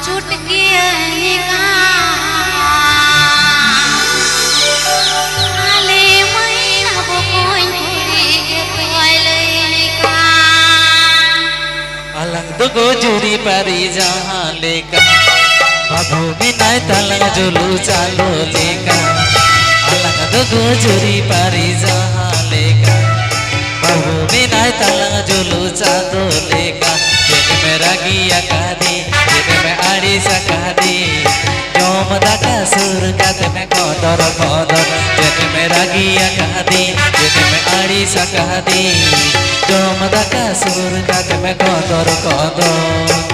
छूट गया अलग दुगो जुरी पारी जहाँ लेका बाबू बिनाय तलंग जुलू चालो लेका अलग दुगो जुरी पारी जहाँ लेका बाबू बिनाय तलंग जुलू चालो लेका जेने में रागिया कादी जेने में आड़ी सकादी जोम दाका सुर काते में कोदर कोदर जेने में रागिया कादी जेने में आड़ी सकादी जोम दाका सुर काते में Kodar Kodar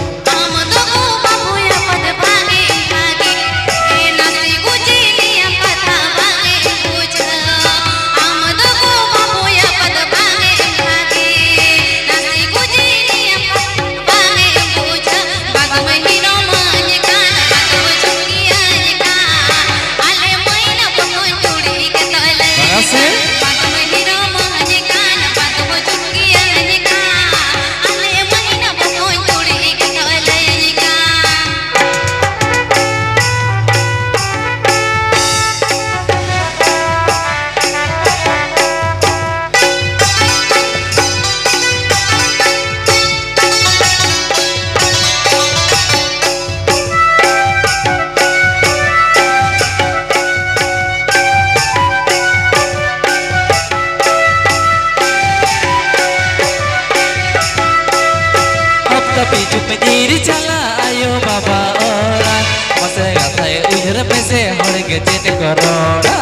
tapi cuma diri cala ayo baba orang masa ngatai ujar pese harga jadi corona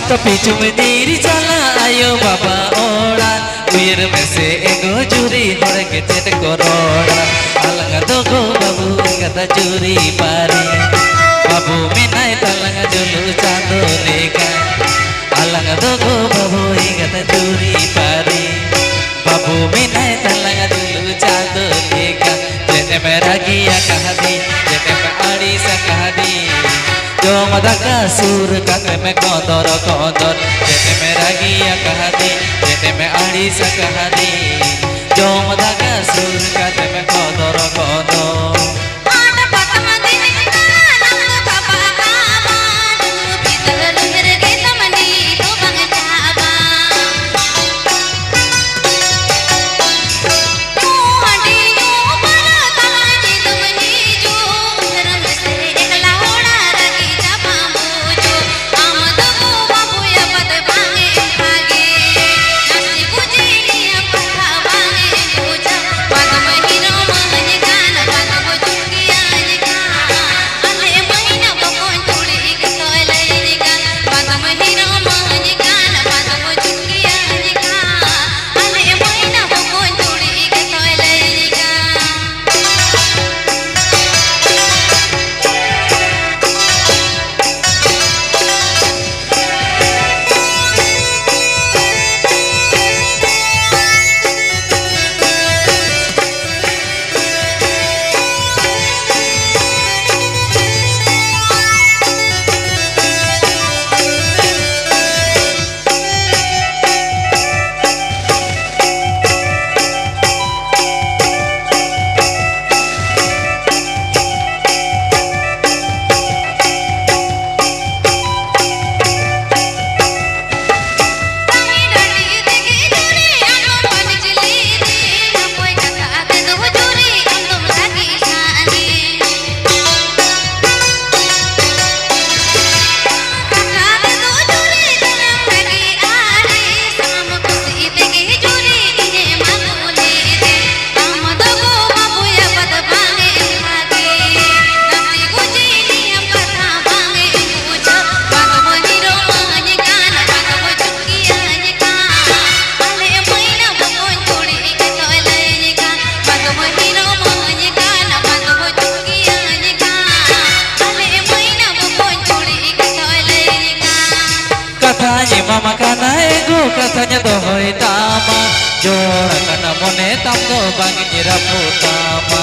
tapi cuma diri cala ayo baba orang ujar pese ego juri harga jadi corona alang dogo babu kata juri pari babu minai talang julu chando leka alang dogo babu kata juri pari babu minai talang julu chando leka jene meragiya kahadi jene me adi sakadi jo madaka sur kate me kodor kodor jene meragiya kahadi jene me adi sakadi jo madaka sur kate me kodor kodor mama kana ego katanya dohoi tama jora kana mone tamgo bangi nyirapu tama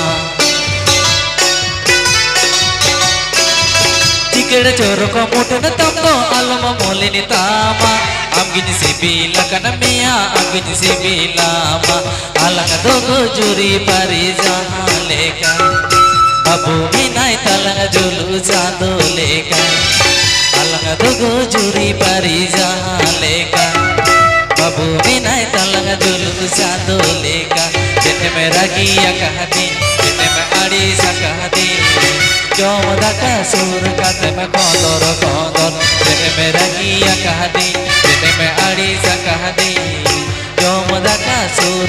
Kira coro ko muda na tamto alam moli ni tama Amgin sibila kana mia amgin sibila ma alang dogo juri pari jahan leka Babu binai talang julu jado leka alang dogo juri pari jahan leka Babu binai talang julu jado leka Jene mera giya kahati jene me adi sakahati Jom daka sur kate me kondor kondor Jene me ragiya kahadi Jene me adi sakahadi Jom daka sur